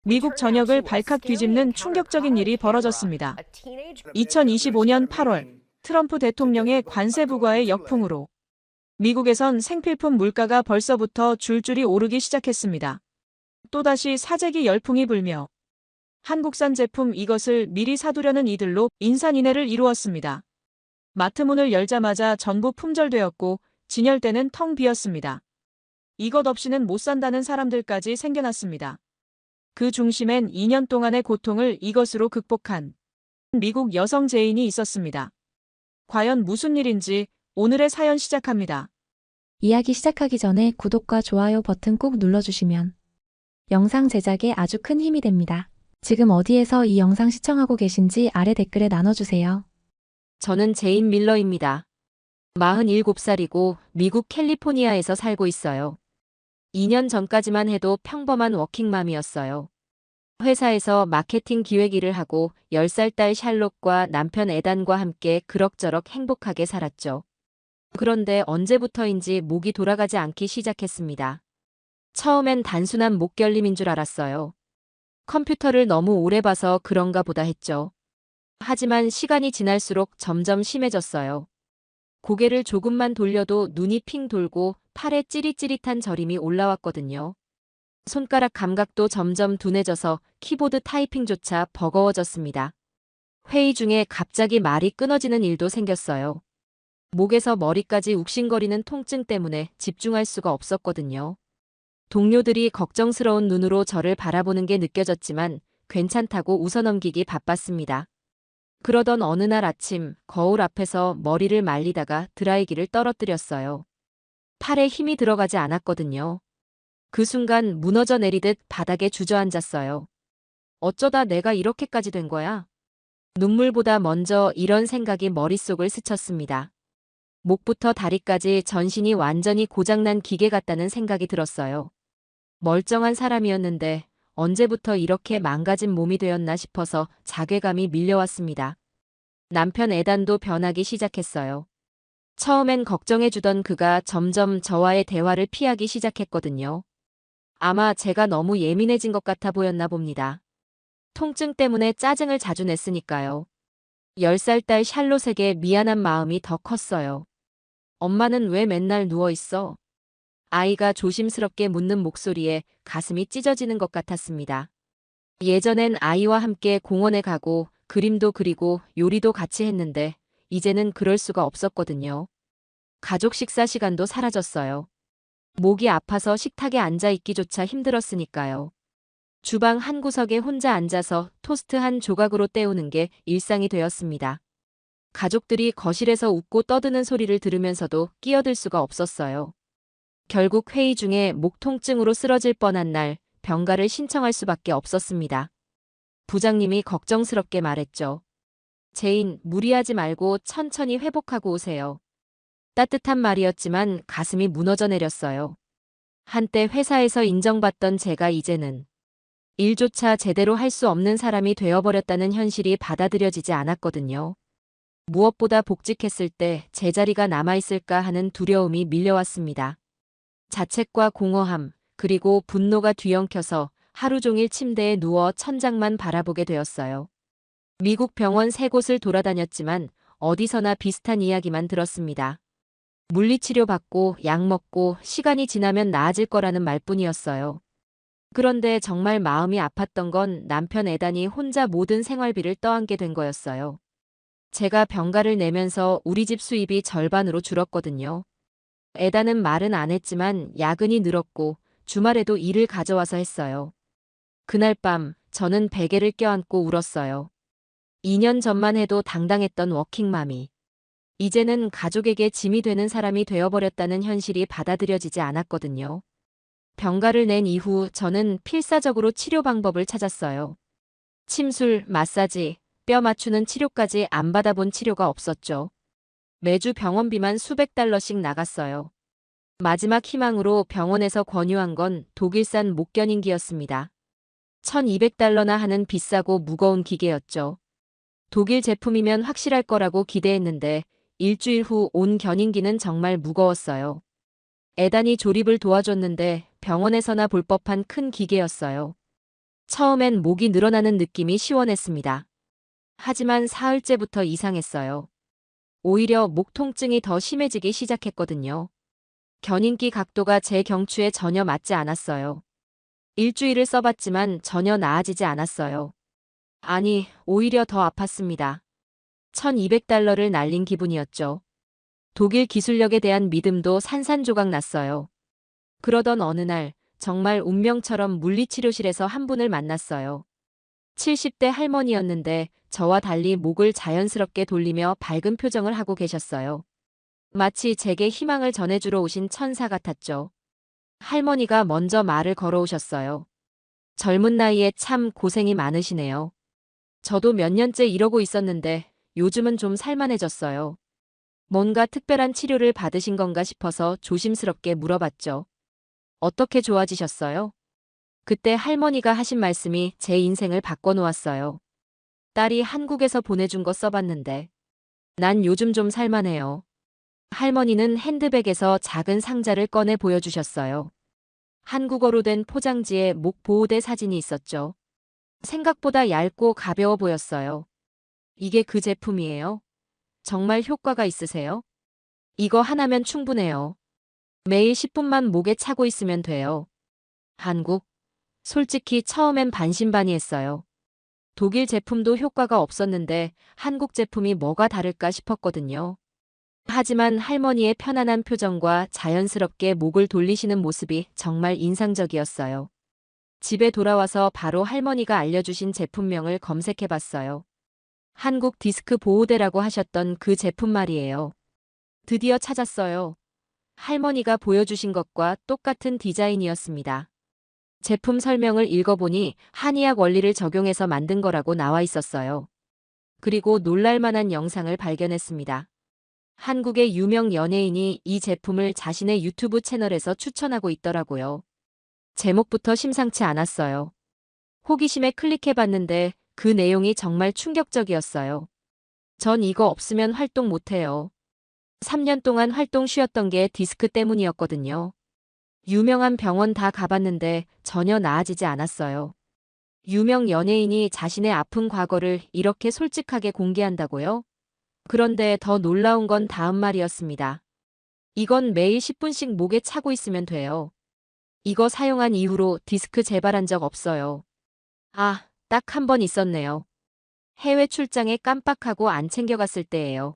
미국 전역을 발칵 뒤집는 충격적인 일이 벌어졌습니다. 2025년 8월 트럼프 대통령의 관세 부과의 역풍으로 미국에선 생필품 물가가 벌써부터 줄줄이 오르기 시작했습니다. 또다시 사재기 열풍이 불며 한국산 제품 이것을 미리 사두려는 이들로 인산인해를 이루었습니다. 마트 문을 열자마자 전부 품절되었고 진열대는 텅 비었습니다. 이것 없이는 못 산다는 사람들까지 생겨났습니다. 그 중심엔 2년 동안의 고통을 이것으로 극복한 미국 여성 제인이 있었습니다. 과연 무슨 일인지 오늘의 사연 시작합니다. 이야기 시작하기 전에 구독과 좋아요 버튼 꼭 눌러주시면 영상 제작에 아주 큰 힘이 됩니다. 지금 어디에서 이 영상 시청하고 계신지 아래 댓글에 나눠주세요. 저는 제인 밀러입니다. 47살이고 미국 캘리포니아에서 살고 있어요. 2년 전까지만 해도 평범한 워킹맘이었어요. 회사에서 마케팅 기획 일을 하고 10살 딸 샬롯과 남편 에단과 함께 그럭저럭 행복하게 살았죠. 그런데 언제부터인지 목이 돌아가지 않기 시작했습니다. 처음엔 단순한 목결림인 줄 알았어요. 컴퓨터를 너무 오래 봐서 그런가 보다 했죠. 하지만 시간이 지날수록 점점 심해졌어요. 고개를 조금만 돌려도 눈이 핑 돌고 팔에 찌릿찌릿한 저림이 올라왔거든요. 손가락 감각도 점점 둔해져서 키보드 타이핑조차 버거워졌습니다. 회의 중에 갑자기 말이 끊어지는 일도 생겼어요. 목에서 머리까지 욱신거리는 통증 때문에 집중할 수가 없었거든요. 동료들이 걱정스러운 눈으로 저를 바라보는 게 느껴졌지만 괜찮다고 웃어넘기기 바빴습니다. 그러던 어느 날 아침 거울 앞에서 머리를 말리다가 드라이기를 떨어뜨렸어요. 팔에 힘이 들어가지 않았거든요. 그 순간 무너져 내리듯 바닥에 주저앉았어요. 어쩌다 내가 이렇게까지 된 거야? 눈물보다 먼저 이런 생각이 머릿속을 스쳤습니다. 목부터 다리까지 전신이 완전히 고장난 기계 같다는 생각이 들었어요. 멀쩡한 사람이었는데 언제부터 이렇게 망가진 몸이 되었나 싶어서 자괴감이 밀려왔습니다. 남편 에단도 변하기 시작했어요. 처음엔 걱정해주던 그가 점점 저와의 대화를 피하기 시작했거든요. 아마 제가 너무 예민해진 것 같아 보였나 봅니다. 통증 때문에 짜증을 자주 냈으니까요. 10살 딸 샬롯에게 미안한 마음이 더 컸어요. 엄마는 왜 맨날 누워있어? 아이가 조심스럽게 묻는 목소리에 가슴이 찢어지는 것 같았습니다. 예전엔 아이와 함께 공원에 가고 그림도 그리고 요리도 같이 했는데 이제는 그럴 수가 없었거든요. 가족 식사 시간도 사라졌어요. 목이 아파서 식탁에 앉아 있기조차 힘들었으니까요. 주방 한 구석에 혼자 앉아서 토스트 한 조각으로 때우는 게 일상이 되었습니다. 가족들이 거실에서 웃고 떠드는 소리를 들으면서도 끼어들 수가 없었어요. 결국 회의 중에 목 통증으로 쓰러질 뻔한 날 병가를 신청할 수밖에 없었습니다. 부장님이 걱정스럽게 말했죠. 제인, 무리하지 말고 천천히 회복하고 오세요. 따뜻한 말이었지만 가슴이 무너져 내렸어요. 한때 회사에서 인정받던 제가 이제는 일조차 제대로 할 수 없는 사람이 되어버렸다는 현실이 받아들여지지 않았거든요. 무엇보다 복직했을 때 제자리가 남아있을까 하는 두려움이 밀려왔습니다. 자책과 공허함, 그리고 분노가 뒤엉켜서 하루 종일 침대에 누워 천장만 바라보게 되었어요. 미국 병원 3곳을 돌아다녔지만 어디서나 비슷한 이야기만 들었습니다. 물리치료 받고 약 먹고 시간이 지나면 나아질 거라는 말뿐이었어요. 그런데 정말 마음이 아팠던 건 남편 에단이 혼자 모든 생활비를 떠안게 된 거였어요. 제가 병가를 내면서 우리 집 수입이 절반으로 줄었거든요. 에단은 말은 안 했지만 야근이 늘었고 주말에도 일을 가져와서 했어요. 그날 밤 저는 베개를 껴안고 울었어요. 2년 전만 해도 당당했던 워킹맘이 이제는 가족에게 짐이 되는 사람이 되어버렸다는 현실이 받아들여지지 않았거든요. 병가를 낸 이후 저는 필사적으로 치료 방법을 찾았어요. 침술, 마사지, 뼈 맞추는 치료까지 안 받아본 치료가 없었죠. 매주 병원비만 수백 달러씩 나갔어요. 마지막 희망으로 병원에서 권유한 건 독일산 목견인기였습니다. 1200달러나 하는 비싸고 무거운 기계였죠. 독일 제품이면 확실할 거라고 기대했는데 일주일 후 온 견인기는 정말 무거웠어요. 에단이 조립을 도와줬는데 병원에서나 볼 법한 큰 기계였어요. 처음엔 목이 늘어나는 느낌이 시원했습니다. 하지만 사흘째부터 이상했어요. 오히려 목 통증이 더 심해지기 시작했거든요. 견인기 각도가 제 경추에 전혀 맞지 않았어요. 일주일을 써봤지만 전혀 나아지지 않았어요. 아니, 오히려 더 아팠습니다. $1200를 날린 기분이었죠. 독일 기술력에 대한 믿음도 산산조각 났어요. 그러던 어느 날, 정말 운명처럼 물리치료실에서 한 분을 만났어요. 70대 할머니였는데 저와 달리 목을 자연스럽게 돌리며 밝은 표정을 하고 계셨어요. 마치 제게 희망을 전해주러 오신 천사 같았죠. 할머니가 먼저 말을 걸어오셨어요. 젊은 나이에 참 고생이 많으시네요. 저도 몇 년째 이러고 있었는데 요즘은 좀 살만해졌어요. 뭔가 특별한 치료를 받으신 건가 싶어서 조심스럽게 물어봤죠. 어떻게 좋아지셨어요? 그때 할머니가 하신 말씀이 제 인생을 바꿔놓았어요. 딸이 한국에서 보내준 거 써봤는데 난 요즘 좀 살만해요. 할머니는 핸드백에서 작은 상자를 꺼내 보여주셨어요. 한국어로 된 포장지에 목 보호대 사진이 있었죠. 생각보다 얇고 가벼워 보였어요. 이게 그 제품이에요? 정말 효과가 있으세요? 이거 하나면 충분해요. 매일 10분만 목에 차고 있으면 돼요. 한국? 솔직히 처음엔 반신반의했어요. 독일 제품도 효과가 없었는데 한국 제품이 뭐가 다를까 싶었거든요. 하지만 할머니의 편안한 표정과 자연스럽게 목을 돌리시는 모습이 정말 인상적이었어요. 집에 돌아와서 바로 할머니가 알려주신 제품명을 검색해봤어요. 한국 디스크 보호대라고 하셨던 그 제품 말이에요. 드디어 찾았어요. 할머니가 보여주신 것과 똑같은 디자인이었습니다. 제품 설명을 읽어보니 한의학 원리를 적용해서 만든 거라고 나와 있었어요. 그리고 놀랄만한 영상을 발견했습니다. 한국의 유명 연예인이 이 제품을 자신의 유튜브 채널에서 추천하고 있더라고요. 제목부터 심상치 않았어요. 호기심에 클릭해봤는데 그 내용이 정말 충격적이었어요. 전 이거 없으면 활동 못해요. 3년 동안 활동 쉬었던 게 디스크 때문이었거든요. 유명한 병원 다 가봤는데 전혀 나아지지 않았어요. 유명 연예인이 자신의 아픈 과거를 이렇게 솔직하게 공개한다고요? 그런데 더 놀라운 건 다음 말이었습니다. 이건 매일 10분씩 목에 차고 있으면 돼요. 이거 사용한 이후로 디스크 재발한 적 없어요. 아, 딱 한 번 있었네요. 해외 출장에 깜빡하고 안 챙겨갔을 때예요.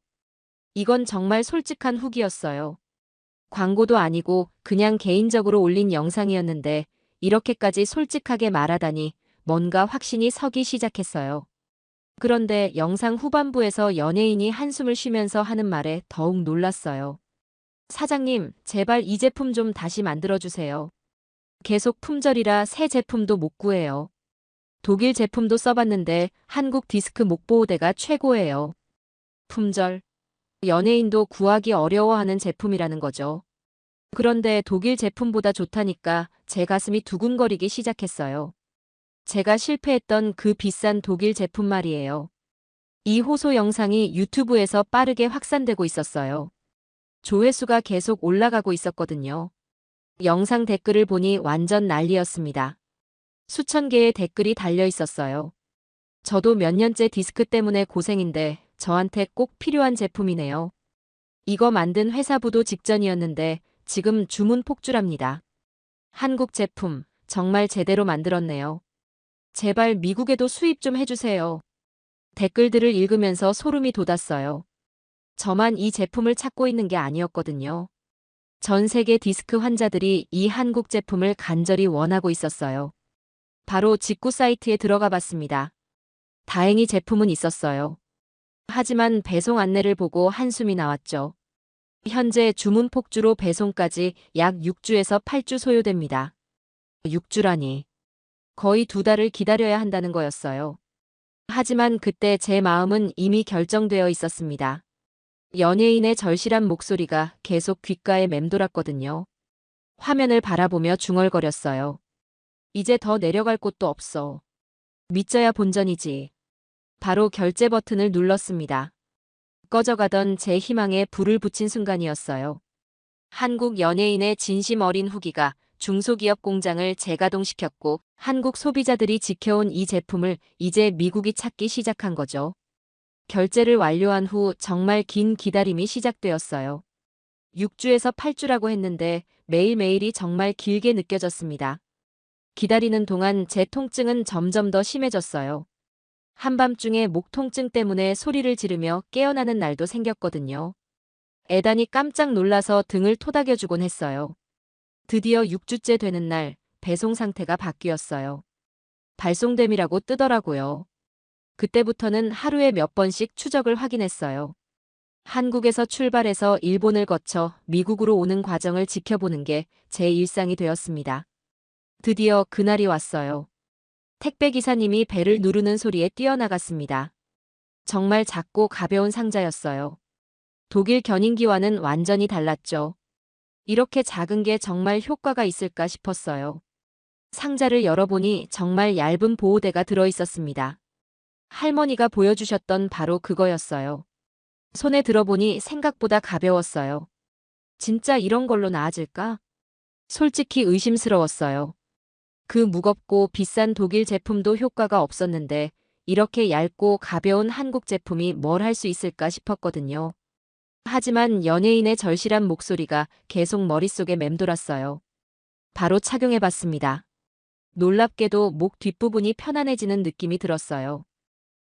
이건 정말 솔직한 후기였어요. 광고도 아니고 그냥 개인적으로 올린 영상이었는데 이렇게까지 솔직하게 말하다니 뭔가 확신이 서기 시작했어요. 그런데 영상 후반부에서 연예인이 한숨을 쉬면서 하는 말에 더욱 놀랐어요. 사장님, 제발 이 제품 좀 다시 만들어주세요. 계속 품절이라 새 제품도 못 구해요. 독일 제품도 써봤는데 한국 디스크 목보호대가 최고예요. 품절. 연예인도 구하기 어려워하는 제품이라는 거죠. 그런데 독일 제품보다 좋다니까 제 가슴이 두근거리기 시작했어요. 제가 실패했던 그 비싼 독일 제품 말이에요. 이 호소 영상이 유튜브에서 빠르게 확산되고 있었어요. 조회수가 계속 올라가고 있었거든요. 영상 댓글을 보니 완전 난리였습니다. 수천 개의 댓글이 달려 있었어요. 저도 몇 년째 디스크 때문에 고생인데 저한테 꼭 필요한 제품이네요. 이거 만든 회사부도 직전이었는데 지금 주문 폭주랍니다. 한국 제품 정말 제대로 만들었네요. 제발 미국에도 수입 좀 해주세요. 댓글들을 읽으면서 소름이 돋았어요. 저만 이 제품을 찾고 있는 게 아니었거든요. 전 세계 디스크 환자들이 이 한국 제품을 간절히 원하고 있었어요. 바로 직구 사이트에 들어가 봤습니다. 다행히 제품은 있었어요. 하지만 배송 안내를 보고 한숨이 나왔죠. 현재 주문 폭주로 배송까지 약 6주에서 8주 소요됩니다. 6주라니. 거의 2달을 기다려야 한다는 거였어요. 하지만 그때 제 마음은 이미 결정되어 있었습니다. 연예인의 절실한 목소리가 계속 귓가에 맴돌았거든요. 화면을 바라보며 중얼거렸어요. 이제 더 내려갈 곳도 없어. 믿져야 본전이지. 바로 결제 버튼을 눌렀습니다. 꺼져가던 제 희망에 불을 붙인 순간이었어요. 한국 연예인의 진심 어린 후기가 중소기업 공장을 재가동시켰고 한국 소비자들이 지켜온 이 제품을 이제 미국이 찾기 시작한 거죠. 결제를 완료한 후 정말 긴 기다림이 시작되었어요. 6주에서 8주라고 했는데 매일매일이 정말 길게 느껴졌습니다. 기다리는 동안 제 통증은 점점 더 심해졌어요. 한밤중에 목 통증 때문에 소리를 지르며 깨어나는 날도 생겼거든요. 애단이 깜짝 놀라서 등을 토닥여주곤 했어요. 드디어 6주째 되는 날 배송 상태가 바뀌었어요. 발송됨이라고 뜨더라고요. 그때부터는 하루에 몇 번씩 추적을 확인했어요. 한국에서 출발해서 일본을 거쳐 미국으로 오는 과정을 지켜보는 게 제 일상이 되었습니다. 드디어 그날이 왔어요. 택배기사님이 벨을 누르는 소리에 뛰어나갔습니다. 정말 작고 가벼운 상자였어요. 독일 견인기와는 완전히 달랐죠. 이렇게 작은 게 정말 효과가 있을까 싶었어요. 상자를 열어보니 정말 얇은 보호대가 들어있었습니다. 할머니가 보여주셨던 바로 그거였어요. 손에 들어보니 생각보다 가벼웠어요. 진짜 이런 걸로 나아질까? 솔직히 의심스러웠어요. 그 무겁고 비싼 독일 제품도 효과가 없었는데 이렇게 얇고 가벼운 한국 제품이 뭘 할 수 있을까 싶었거든요. 하지만 연예인의 절실한 목소리가 계속 머릿속에 맴돌았어요. 바로 착용해봤습니다. 놀랍게도 목 뒷부분이 편안해지는 느낌이 들었어요.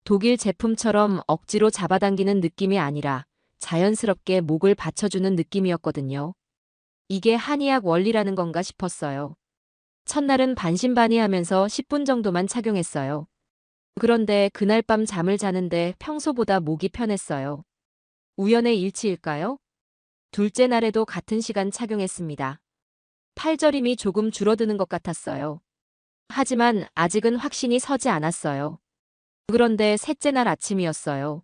독일 제품처럼 억지로 잡아당기는 느낌이 아니라 자연스럽게 목을 받쳐주는 느낌이었거든요. 이게 한의학 원리라는 건가 싶었어요. 첫날은 반신반의하면서 10분 정도만 착용했어요. 그런데 그날 밤 잠을 자는데 평소보다 목이 편했어요. 우연의 일치일까요? 둘째 날에도 같은 시간 착용했습니다. 팔저림이 조금 줄어드는 것 같았어요. 하지만 아직은 확신이 서지 않았어요. 그런데 셋째 날 아침이었어요.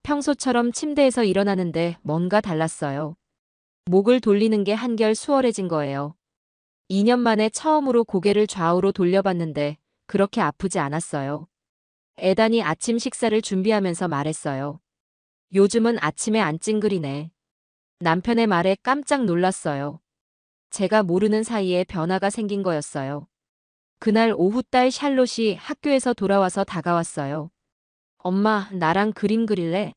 평소처럼 침대에서 일어나는데 뭔가 달랐어요. 목을 돌리는 게 한결 수월해진 거예요. 2년 만에 처음으로 고개를 좌우로 돌려봤는데 그렇게 아프지 않았어요. 애단이 아침 식사를 준비하면서 말했어요. 요즘은 아침에 안 찡그리네. 남편의 말에 깜짝 놀랐어요. 제가 모르는 사이에 변화가 생긴 거였어요. 그날 오후 딸 샬롯이 학교에서 돌아와서 다가왔어요. 엄마, 나랑 그림 그릴래?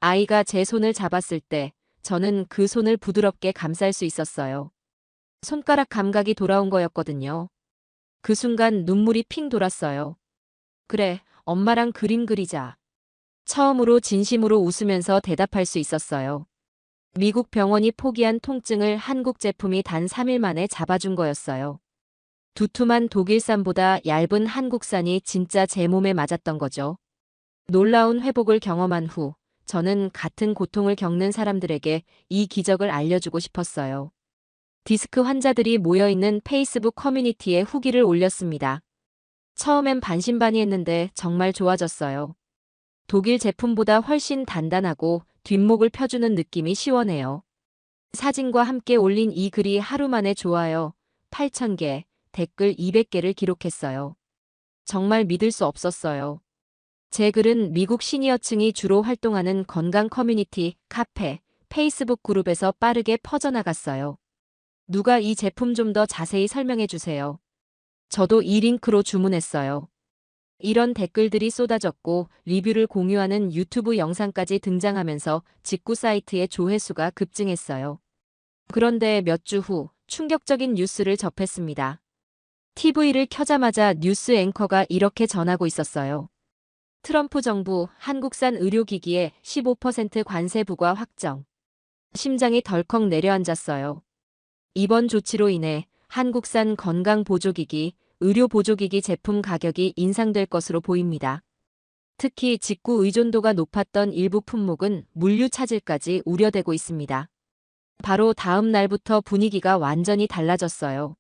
아이가 제 손을 잡았을 때 저는 그 손을 부드럽게 감쌀 수 있었어요. 손가락 감각이 돌아온 거였거든요. 그 순간 눈물이 핑 돌았어요. 그래, 엄마랑 그림 그리자. 처음으로 진심으로 웃으면서 대답할 수 있었어요. 미국 병원이 포기한 통증을 한국 제품이 단 3일 만에 잡아준 거였어요. 두툼한 독일산보다 얇은 한국산이 진짜 제 몸에 맞았던 거죠. 놀라운 회복을 경험한 후 저는 같은 고통을 겪는 사람들에게 이 기적을 알려주고 싶었어요. 디스크 환자들이 모여있는 페이스북 커뮤니티에 후기를 올렸습니다. 처음엔 반신반의했는데 정말 좋아졌어요. 독일 제품보다 훨씬 단단하고 뒷목을 펴주는 느낌이 시원해요. 사진과 함께 올린 이 글이 하루 만에 좋아요 8,000개, 댓글 200개를 기록했어요. 정말 믿을 수 없었어요. 제 글은 미국 시니어층이 주로 활동하는 건강 커뮤니티, 카페, 페이스북 그룹에서 빠르게 퍼져나갔어요. 누가 이 제품 좀 더 자세히 설명해 주세요. 저도 이 링크로 주문했어요. 이런 댓글들이 쏟아졌고 리뷰를 공유하는 유튜브 영상까지 등장하면서 직구 사이트의 조회수가 급증했어요. 그런데 몇 주 후 충격적인 뉴스를 접했습니다. TV를 켜자마자 뉴스 앵커가 이렇게 전하고 있었어요. 트럼프 정부 한국산 의료기기에 15% 관세 부과 확정. 심장이 덜컥 내려앉았어요. 이번 조치로 인해 한국산 건강보조기기, 의료보조기기 제품 가격이 인상될 것으로 보입니다. 특히 직구 의존도가 높았던 일부 품목은 물류 차질까지 우려되고 있습니다. 바로 다음 날부터 분위기가 완전히 달라졌어요.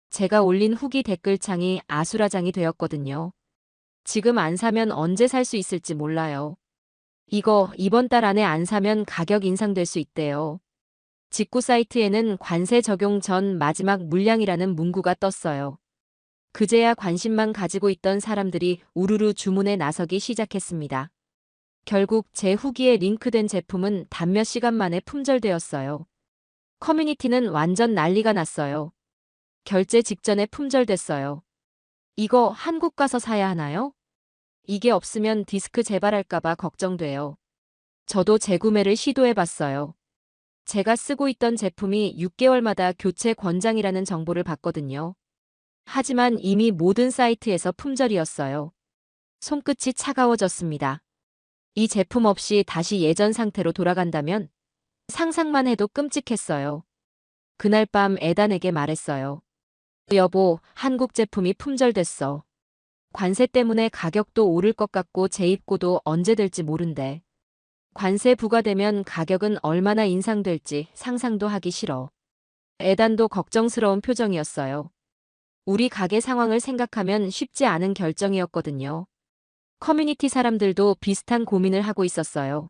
제가 올린 후기 댓글창이 아수라장이 되었거든요. 지금 안 사면 언제 살 수 있을지 몰라요. 이거 이번 달 안에 안 사면 가격 인상될 수 있대요. 직구 사이트에는 관세 적용 전 마지막 물량이라는 문구가 떴어요. 그제야 관심만 가지고 있던 사람들이 우르르 주문에 나서기 시작했습니다. 결국 제 후기에 링크된 제품은 단 몇 시간 만에 품절되었어요. 커뮤니티는 완전 난리가 났어요. 결제 직전에 품절됐어요. 이거 한국 가서 사야 하나요? 이게 없으면 디스크 재발할까봐 걱정돼요. 저도 재구매를 시도해봤어요. 제가 쓰고 있던 제품이 6개월마다 교체 권장이라는 정보를 봤거든요. 하지만 이미 모든 사이트에서 품절이었어요. 손끝이 차가워졌습니다. 이 제품 없이 다시 예전 상태로 돌아간다면 상상만 해도 끔찍했어요. 그날 밤 에단에게 말했어요. 여보, 한국 제품이 품절됐어. 관세 때문에 가격도 오를 것 같고 재입고도 언제 될지 모른대. 관세 부과되면 가격은 얼마나 인상될지 상상도 하기 싫어. 에단도 걱정스러운 표정이었어요. 우리 가게 상황을 생각하면 쉽지 않은 결정이었거든요. 커뮤니티 사람들도 비슷한 고민을 하고 있었어요.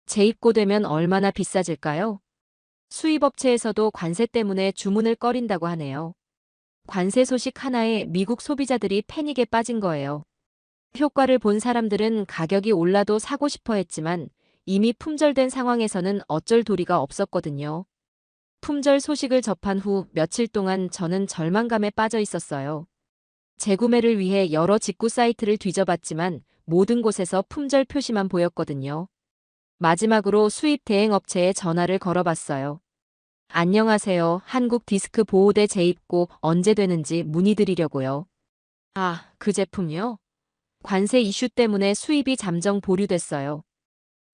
재입고되면 얼마나 비싸질까요? 수입업체에서도 관세 때문에 주문을 꺼린다고 하네요. 관세 소식 하나에 미국 소비자들이 패닉에 빠진 거예요. 효과를 본 사람들은 가격이 올라도 사고 싶어 했지만 이미 품절된 상황에서는 어쩔 도리가 없었거든요. 품절 소식을 접한 후 며칠 동안 저는 절망감에 빠져 있었어요. 재구매를 위해 여러 직구 사이트를 뒤져봤지만 모든 곳에서 품절 표시만 보였거든요. 마지막으로 수입 대행 업체에 전화를 걸어봤어요. 안녕하세요. 한국 디스크 보호대 재입고 언제 되는지 문의드리려고요. 아, 그 제품이요? 관세 이슈 때문에 수입이 잠정 보류됐어요.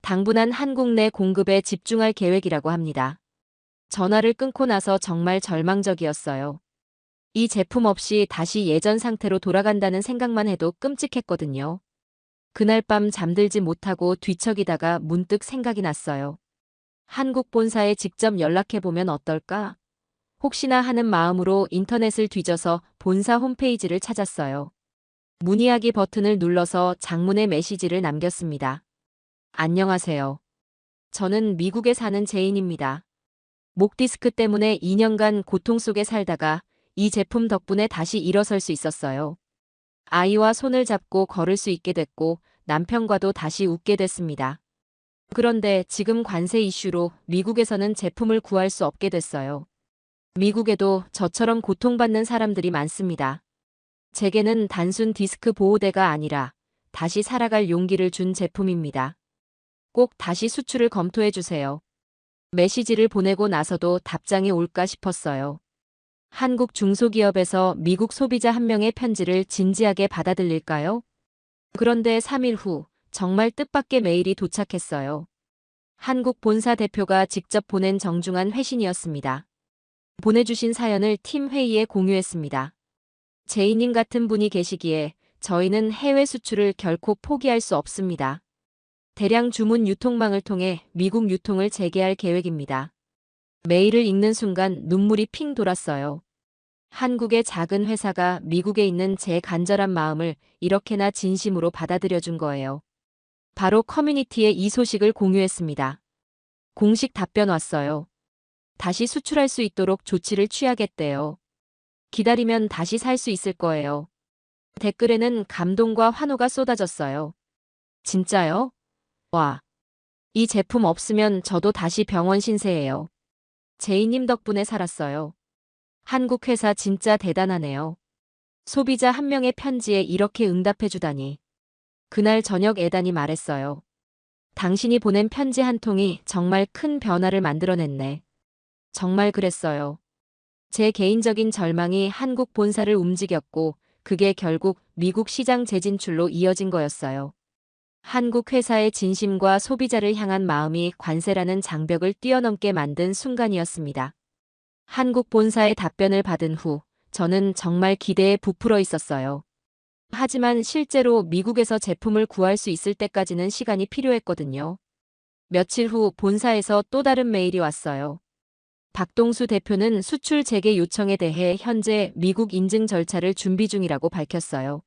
당분간 한국 내 공급에 집중할 계획이라고 합니다. 전화를 끊고 나서 정말 절망적이었어요. 이 제품 없이 다시 예전 상태로 돌아간다는 생각만 해도 끔찍했거든요. 그날 밤 잠들지 못하고 뒤척이다가 문득 생각이 났어요. 한국 본사에 직접 연락해보면 어떨까? 혹시나 하는 마음으로 인터넷을 뒤져서 본사 홈페이지를 찾았어요. 문의하기 버튼을 눌러서 장문의 메시지를 남겼습니다. 안녕하세요. 저는 미국에 사는 제인입니다. 목 디스크 때문에 2년간 고통 속에 살다가 이 제품 덕분에 다시 일어설 수 있었어요. 아이와 손을 잡고 걸을 수 있게 됐고 남편과도 다시 웃게 됐습니다. 그런데 지금 관세 이슈로 미국에서는 제품을 구할 수 없게 됐어요. 미국에도 저처럼 고통받는 사람들이 많습니다. 제게는 단순 디스크 보호대가 아니라 다시 살아갈 용기를 준 제품입니다. 꼭 다시 수출을 검토해 주세요. 메시지를 보내고 나서도 답장이 올까 싶었어요. 한국 중소기업에서 미국 소비자 한 명의 편지를 진지하게 받아들일까요? 그런데 3일 후 정말 뜻밖의 메일이 도착했어요. 한국 본사 대표가 직접 보낸 정중한 회신이었습니다. 보내주신 사연을 팀 회의에 공유했습니다. 제이님 같은 분이 계시기에 저희는 해외 수출을 결코 포기할 수 없습니다. 대량 주문 유통망을 통해 미국 유통을 재개할 계획입니다. 메일을 읽는 순간 눈물이 핑 돌았어요. 한국의 작은 회사가 미국에 있는 제 간절한 마음을 이렇게나 진심으로 받아들여준 거예요. 바로 커뮤니티에 이 소식을 공유했습니다. 공식 답변 왔어요. 다시 수출할 수 있도록 조치를 취하겠대요. 기다리면 다시 살 수 있을 거예요. 댓글에는 감동과 환호가 쏟아졌어요. 진짜요? 와. 이 제품 없으면 저도 다시 병원 신세예요. 제이님 덕분에 살았어요. 한국 회사 진짜 대단하네요. 소비자 한 명의 편지에 이렇게 응답해주다니. 그날 저녁 에단이 말했어요. 당신이 보낸 편지 한 통이 정말 큰 변화를 만들어냈네. 정말 그랬어요. 제 개인적인 절망이 한국 본사를 움직였고 그게 결국 미국 시장 재진출로 이어진 거였어요. 한국 회사의 진심과 소비자를 향한 마음이 관세라는 장벽을 뛰어넘게 만든 순간이었습니다. 한국 본사의 답변을 받은 후 저는 정말 기대에 부풀어 있었어요. 하지만 실제로 미국에서 제품을 구할 수 있을 때까지는 시간이 필요했거든요. 며칠 후 본사에서 또 다른 메일이 왔어요. 박동수 대표는 수출 재개 요청에 대해 현재 미국 인증 절차를 준비 중이라고 밝혔어요.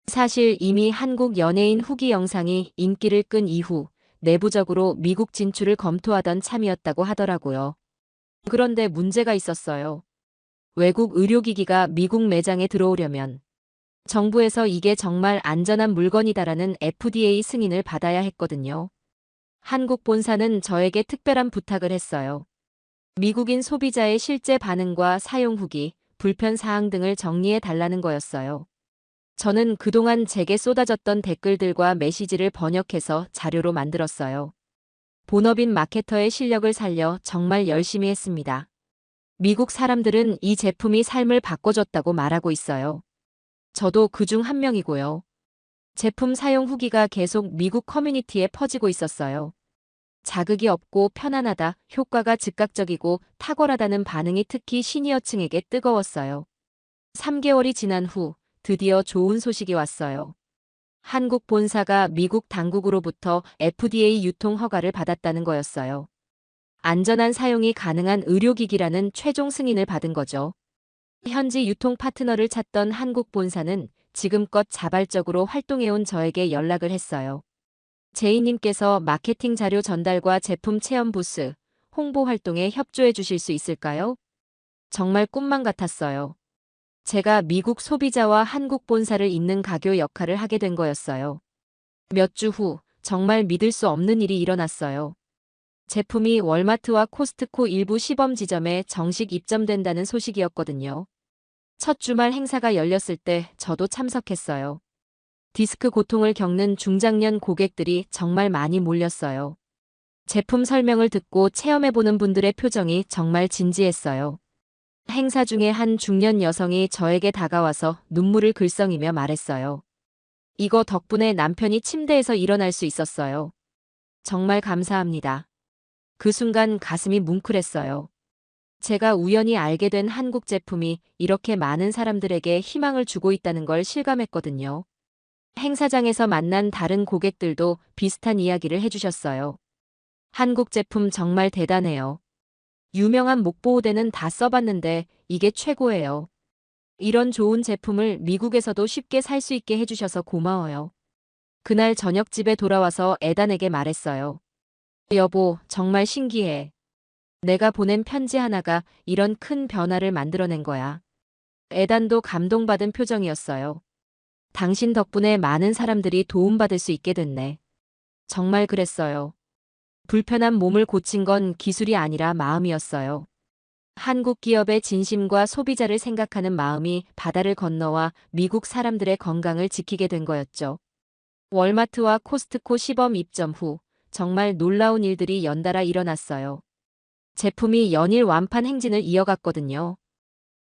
사실 이미 한국 연예인 후기 영상이 인기를 끈 이후 내부적으로 미국 진출을 검토하던 참이었다고 하더라고요. 그런데 문제가 있었어요. 외국 의료기기가 미국 매장에 들어오려면 정부에서 이게 정말 안전한 물건이다라는 FDA 승인을 받아야 했거든요. 한국 본사는 저에게 특별한 부탁을 했어요. 미국인 소비자의 실제 반응과 사용 후기, 불편 사항 등을 정리해 달라는 거였어요. 저는 그동안 제게 쏟아졌던 댓글들과 메시지를 번역해서 자료로 만들었어요. 본업인 마케터의 실력을 살려 정말 열심히 했습니다. 미국 사람들은 이 제품이 삶을 바꿔줬다고 말하고 있어요. 저도 그중 한 명이고요. 제품 사용 후기가 계속 미국 커뮤니티에 퍼지고 있었어요. 자극이 없고 편안하다, 효과가 즉각적이고 탁월하다는 반응이 특히 시니어층에게 뜨거웠어요. 3개월이 지난 후 드디어 좋은 소식이 왔어요. 한국 본사가 미국 당국으로부터 FDA 유통 허가를 받았다는 거였어요. 안전한 사용이 가능한 의료기기라는 최종 승인을 받은 거죠. 현지 유통 파트너를 찾던 한국 본사는 지금껏 자발적으로 활동해온 저에게 연락을 했어요. 제이님께서 마케팅 자료 전달과 제품 체험 부스, 홍보 활동에 협조해 주실 수 있을까요? 정말 꿈만 같았어요. 제가 미국 소비자와 한국 본사를 잇는 가교 역할을 하게 된 거였어요. 몇 주 후 정말 믿을 수 없는 일이 일어났어요. 제품이 월마트와 코스트코 일부 시범 지점에 정식 입점된다는 소식이었거든요. 첫 주말 행사가 열렸을 때 저도 참석했어요. 디스크 고통을 겪는 중장년 고객들이 정말 많이 몰렸어요. 제품 설명을 듣고 체험해보는 분들의 표정이 정말 진지했어요. 행사 중에 한 중년 여성이 저에게 다가와서 눈물을 글썽이며 말했어요. 이거 덕분에 남편이 침대에서 일어날 수 있었어요. 정말 감사합니다. 그 순간 가슴이 뭉클했어요. 제가 우연히 알게 된 한국 제품이 이렇게 많은 사람들에게 희망을 주고 있다는 걸 실감했거든요. 행사장에서 만난 다른 고객들도 비슷한 이야기를 해주셨어요. 한국 제품 정말 대단해요. 유명한 목보호대는 다 써봤는데 이게 최고예요. 이런 좋은 제품을 미국에서도 쉽게 살 수 있게 해주셔서 고마워요. 그날 저녁 집에 돌아와서 에단에게 말했어요. 여보, 정말 신기해. 내가 보낸 편지 하나가 이런 큰 변화를 만들어낸 거야. 에단도 감동받은 표정이었어요. 당신 덕분에 많은 사람들이 도움받을 수 있게 됐네. 정말 그랬어요. 불편한 몸을 고친 건 기술이 아니라 마음이었어요. 한국 기업의 진심과 소비자를 생각하는 마음이 바다를 건너와 미국 사람들의 건강을 지키게 된 거였죠. 월마트와 코스트코 시범 입점 후 정말 놀라운 일들이 연달아 일어났어요. 제품이 연일 완판 행진을 이어갔거든요.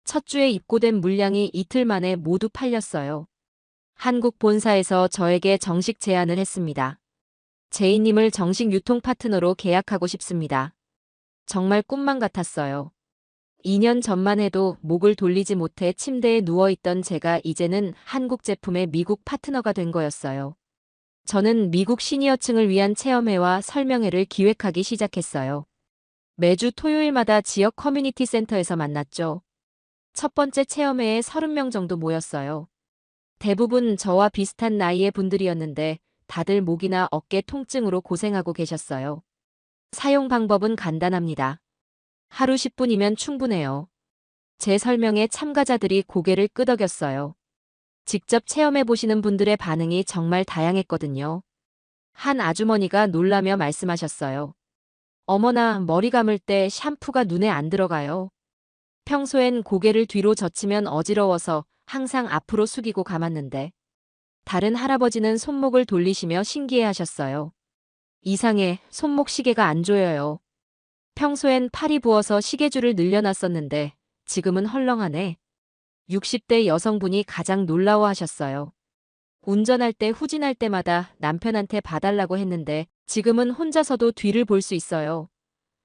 첫 주에 입고된 물량이 이틀 만에 모두 팔렸어요. 한국 본사에서 저에게 정식 제안을 했습니다. 제이님을 정식 유통 파트너로 계약하고 싶습니다. 정말 꿈만 같았어요. 2년 전만 해도 목을 돌리지 못해 침대에 누워있던 제가 이제는 한국 제품의 미국 파트너가 된 거였어요. 저는 미국 시니어층을 위한 체험회와 설명회를 기획하기 시작했어요. 매주 토요일마다 지역 커뮤니티 센터에서 만났죠. 첫 번째 체험회에 30명 정도 모였어요. 대부분 저와 비슷한 나이의 분들이었는데 다들 목이나 어깨 통증으로 고생하고 계셨어요. 사용 방법은 간단합니다. 하루 10분이면 충분해요. 제 설명에 참가자들이 고개를 끄덕였어요. 직접 체험해보시는 분들의 반응이 정말 다양했거든요. 한 아주머니가 놀라며 말씀하셨어요. 어머나, 머리 감을 때 샴푸가 눈에 안 들어가요. 평소엔 고개를 뒤로 젖히면 어지러워서 항상 앞으로 숙이고 감았는데. 다른 할아버지는 손목을 돌리시며 신기해하셨어요. 이상해, 손목 시계가 안 조여요. 평소엔 팔이 부어서 시계줄을 늘려놨었는데 지금은 헐렁하네. 60대 여성분이 가장 놀라워하셨어요. 운전할 때 후진할 때마다 남편한테 봐달라고 했는데 지금은 혼자서도 뒤를 볼 수 있어요.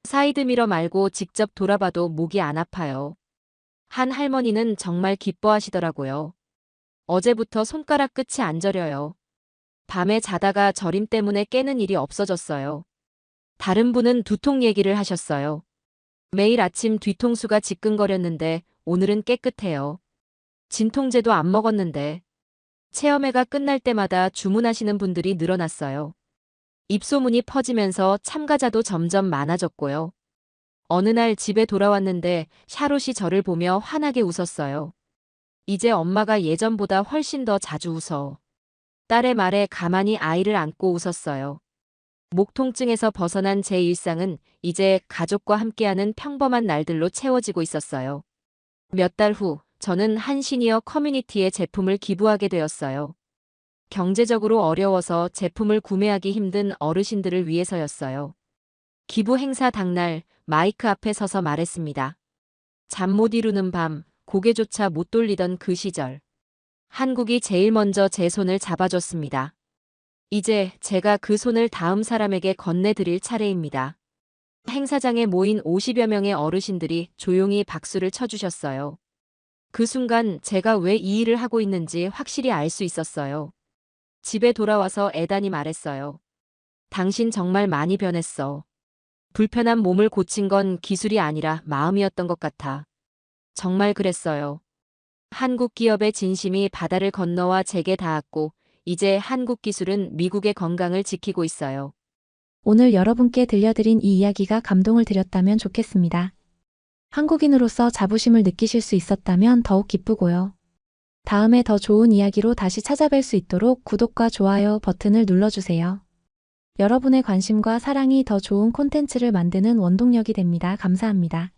사이드미러 말고 직접 돌아봐도 목이 안 아파요. 한 할머니는 정말 기뻐하시더라고요. 어제부터 손가락 끝이 안 저려요. 밤에 자다가 저림 때문에 깨는 일이 없어졌어요. 다른 분은 두통 얘기를 하셨어요. 매일 아침 뒤통수가 지끈거렸는데 오늘은 깨끗해요. 진통제도 안 먹었는데. 체험회가 끝날 때마다 주문하시는 분들이 늘어났어요. 입소문이 퍼지면서 참가자도 점점 많아졌고요. 어느 날 집에 돌아왔는데 샤롯이 저를 보며 환하게 웃었어요. 이제 엄마가 예전보다 훨씬 더 자주 웃어. 딸의 말에 가만히 아이를 안고 웃었어요. 목 통증에서 벗어난 제 일상은 이제 가족과 함께하는 평범한 날들로 채워지고 있었어요. 몇 달 후, 저는 한 시니어 커뮤니티에 제품을 기부하게 되었어요. 경제적으로 어려워서 제품을 구매하기 힘든 어르신들을 위해서였어요. 기부 행사 당날 마이크 앞에 서서 말했습니다. 잠 못 이루는 밤, 고개조차 못 돌리던 그 시절. 한국이 제일 먼저 제 손을 잡아줬습니다. 이제 제가 그 손을 다음 사람에게 건네드릴 차례입니다. 행사장에 모인 50여 명의 어르신들이 조용히 박수를 쳐주셨어요. 그 순간 제가 왜 이 일을 하고 있는지 확실히 알 수 있었어요. 집에 돌아와서 애단이 말했어요. 당신 정말 많이 변했어. 불편한 몸을 고친 건 기술이 아니라 마음이었던 것 같아. 정말 그랬어요. 한국 기업의 진심이 바다를 건너와 제게 닿았고, 이제 한국 기술은 미국의 건강을 지키고 있어요. 오늘 여러분께 들려드린 이 이야기가 감동을 드렸다면 좋겠습니다. 한국인으로서 자부심을 느끼실 수 있었다면 더욱 기쁘고요. 다음에 더 좋은 이야기로 다시 찾아뵐 수 있도록 구독과 좋아요 버튼을 눌러주세요. 여러분의 관심과 사랑이 더 좋은 콘텐츠를 만드는 원동력이 됩니다. 감사합니다.